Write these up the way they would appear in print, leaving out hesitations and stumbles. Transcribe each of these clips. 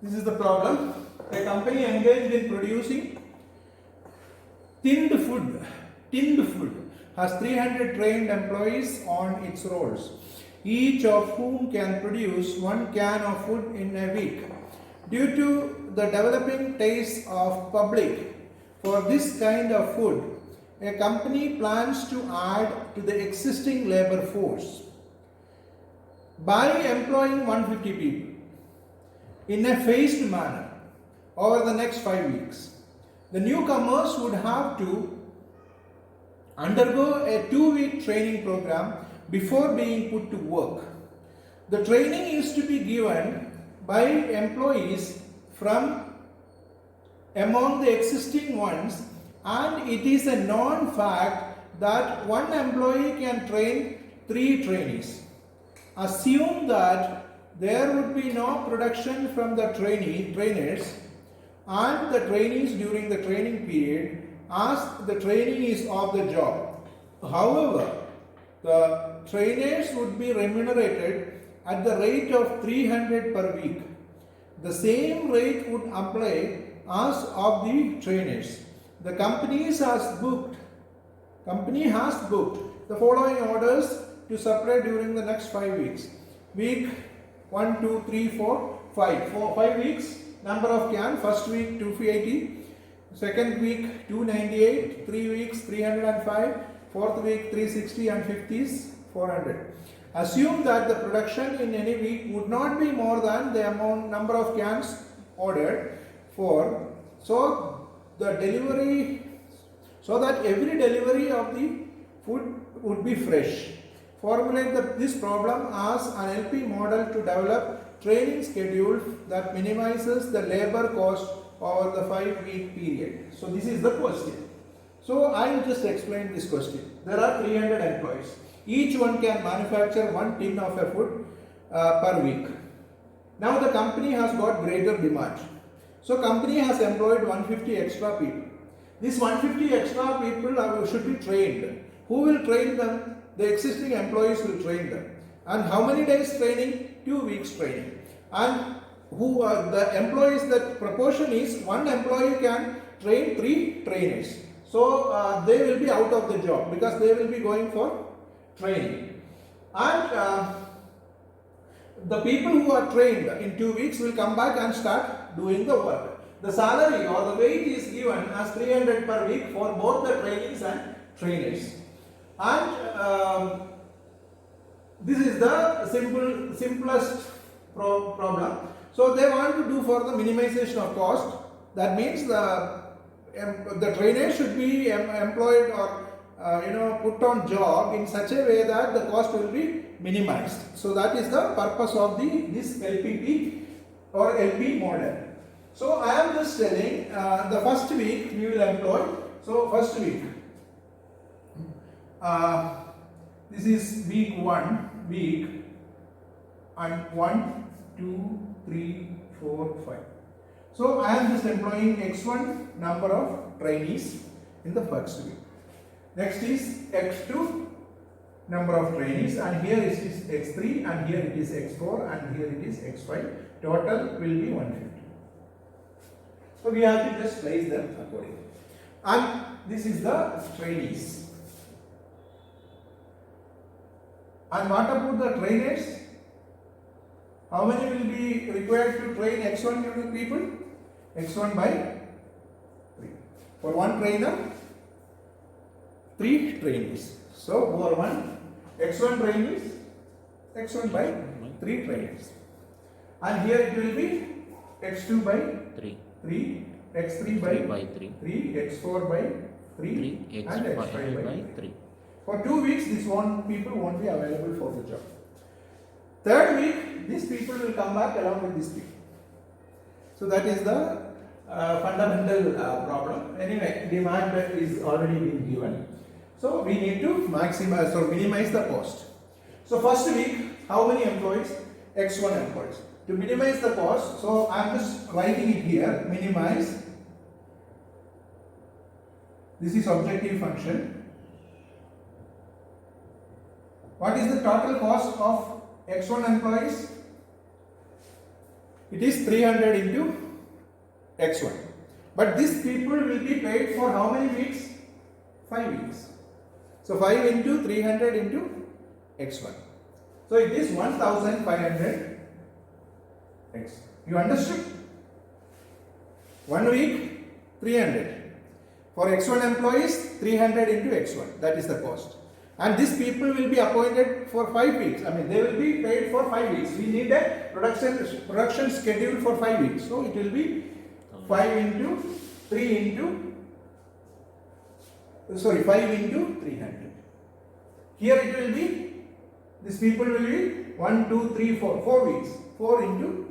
This is the problem. A company engaged in producing tinned food, has 300 trained employees on its rolls, each of whom can produce 1 can of food in a week. Due to the developing taste of public for this kind of food, a company plans to add to the existing labor force by employing 150 people in a phased manner over the next 5 weeks. The newcomers would have to undergo a 2-week training program before being put to work. The training is to be given by employees from among the existing ones, and it is a known fact that one employee can train 3 trainees. Assume that there would be no production from the trainers and the trainees during the training period as the training is off the job. However, the trainers would be remunerated at the rate of 300 per week. The same rate would apply as of the trainers. The company has booked the following orders to supply during the next 5 weeks. Week 1, 2, 3, 4, 5. For 5 weeks, number of can. First week 280, second week 298, 3 weeks 305, fourth week 360, and fifth is 400. Assume that the production in any week would not be more than the number of cans ordered for, so that every delivery of the food would be fresh. Formulate this problem as an LP model to develop training schedule that minimizes the labor cost over the 5-week period. So this is the question. So I will just explain this question. There are 300 employees. Each one can manufacture 1 tin of a food per week. Now the company has got greater demand. So company has employed 150 extra people. These 150 extra people should be trained. Who will train them? The existing employees will train them. And how many days training? 2 weeks training. And who are the employees? That proportion is 1 employee can train 3 trainers. So they will be out of the job because they will be going for training. And the people who are trained in 2 weeks will come back and start doing the work. The salary or the wage is given as 300 per week for both the trainees and trainers. And this is the simplest problem. So they want to do for the minimization of cost. That means the trainer should be employed or put on job in such a way that the cost will be minimized. So that is the purpose of this LPP or LP model. So I am just telling the first week we will employ. So first week. This is week 1, and 1, 2, 3, 4, 5. So I am just employing X1 number of trainees in the first week. Next is X2 number of trainees, and here it is X3, and here it is X4, and here it is X5. Total will be 150. So we have to just place them accordingly. And this is the trainees. And what about the trainers? How many will be required to train X1 unit people? X1 by 3. For 1 trainer, 3 trainees. So over 1 X1 trainees, X1 by 3 trainers. And here it will be X2 by 3, X3 by 3, X4 by 3, and X5 by 3. For 2 weeks, people won't be available for the job. Third week, these people will come back along with these people. So that is the fundamental problem. Anyway, demand is already been given. So we need to maximize or minimize the cost. So first week, how many employees? X1 employees. To minimize the cost, so I am just writing it here, minimize. This is objective function. What is the total cost of X1 employees? it is 300 into x1. But these people will be paid for how many weeks? 5 weeks. So 5 into 300 into x1. So it is 1500 x. You understood? 1 week 300. For x1 employees 300 into x1. That is the cost. And these people will be appointed for 5 weeks. I mean, they will be paid for 5 weeks. We need a production schedule for 5 weeks. So it will be 5 into 3 into 5 into 300. Here it will be, these people will be 1, 2, 3, 4, 4 weeks. 4 into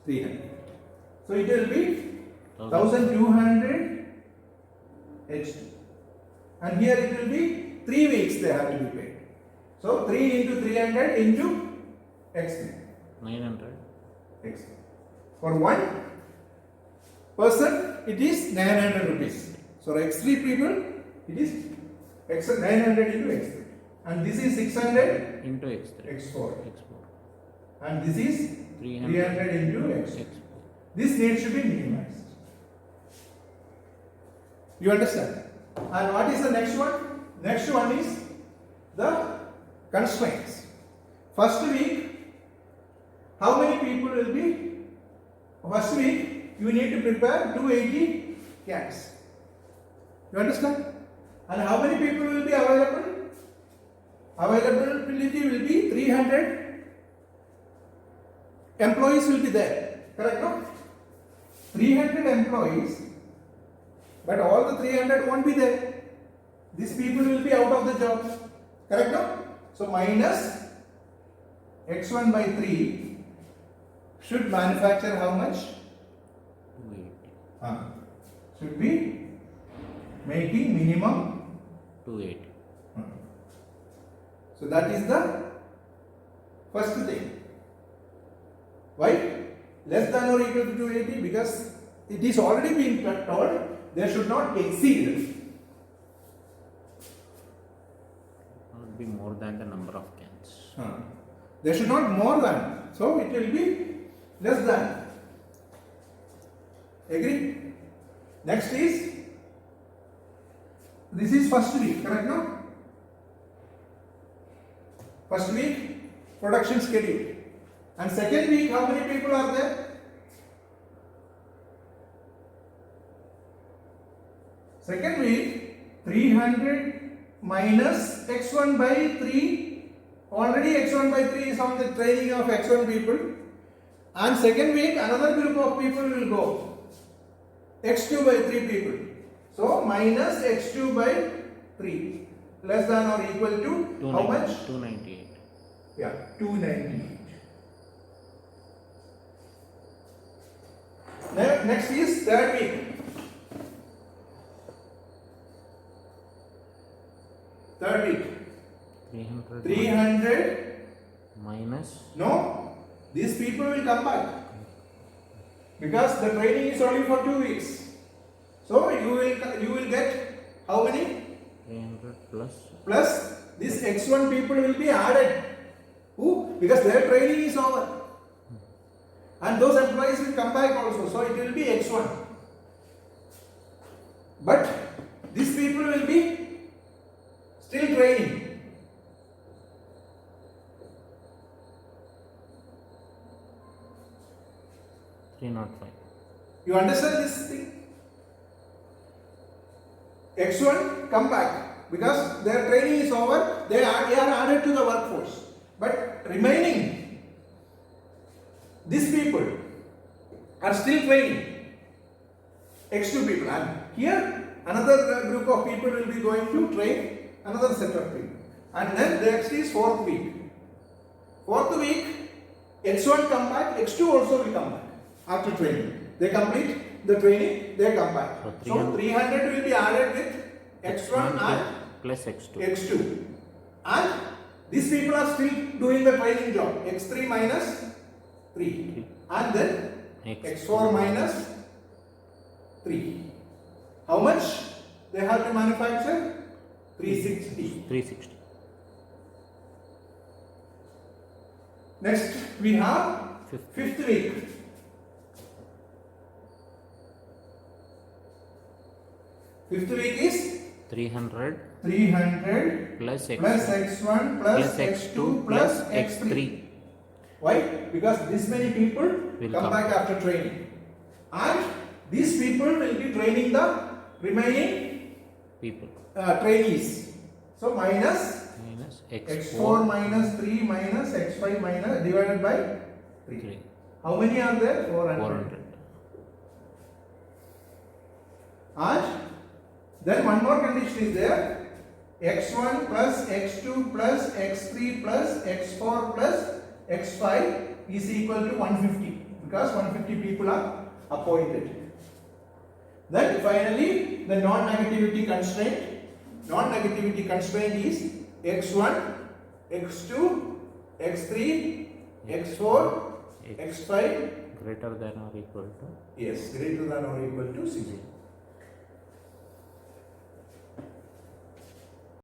300. So it will be 1200 H2. And here it will be 3 weeks they have to be paid. So 3 into 300 into x3. 900. X3. For one person it is 900 rupees. So x3 people it is 900 into x3. And this is 600 into x3. x4. x4. And this is 300 into x4. x4. This needs to be minimized. You understand? And what is the next one? Next one is the constraints. First week, how many people will be? First week, you need to prepare 280 cans. You understand? And how many people will be available? Availability will be 300 employees will be there. Correct, no? 300 employees, but all the 300 won't be there. These people will be out of the job. Correct, no? So minus x1 by 3 should manufacture how much? 280. Should be making minimum 280. So that is the first thing. Why? Less than or equal to 280, because it is already been told they should not exceed. Not be more than the number of cans. They should not more than. So it will be less than. Agree? Next is, this is first week, correct, no? First week production schedule. And second week, how many people are there? Second week, 300 minus x1 by 3. Already x1 by 3 is on the training of x1 people. And second week, another group of people will go. x2 by 3 people. So minus x2 by 3. Less than or equal to how much? 298. Yeah, 298. Next is third week. Third week. 300 minus. No, these people will come back because the training is only for 2 weeks. So you will get how many? 300 plus. Plus this x1 people will be added. Who? Because their training is over. And those employees will come back also. So it will be x1. But these people will be still training. $305. You understand this thing? X1 come back because their training is over. They are added to the workforce. But remaining, these people are still training. X2 people. And here another group of people will be going to train another set of people. And then the next is fourth week. Fourth week, X1 come back, X2 also will come back after training. They complete the training, they come back. So 300 will be added with X1 and plus X2. X2. And these people are still doing the training job. X3 minus 3. And then X4 minus 3. How much they have to manufacture? 360. 360. Next we have fifth week. Fifth week is 300 300 plus x plus x1 plus x2 plus x3. Why? Because this many people Will come come. back after training. And these people will be training the remaining people trainees. So minus minus x4 minus 3 minus x5 minus divided by 3. 3 How many are there? 400. 400. And then one more condition is there. x1 plus x2 plus x3 plus x4 plus x5 is equal to 150 because 150 people are appointed. Then finally the non-negativity constraint. Non-negativity constraint is x1, x2, x3, x4, x5 greater than or equal to yes greater than or equal to 0.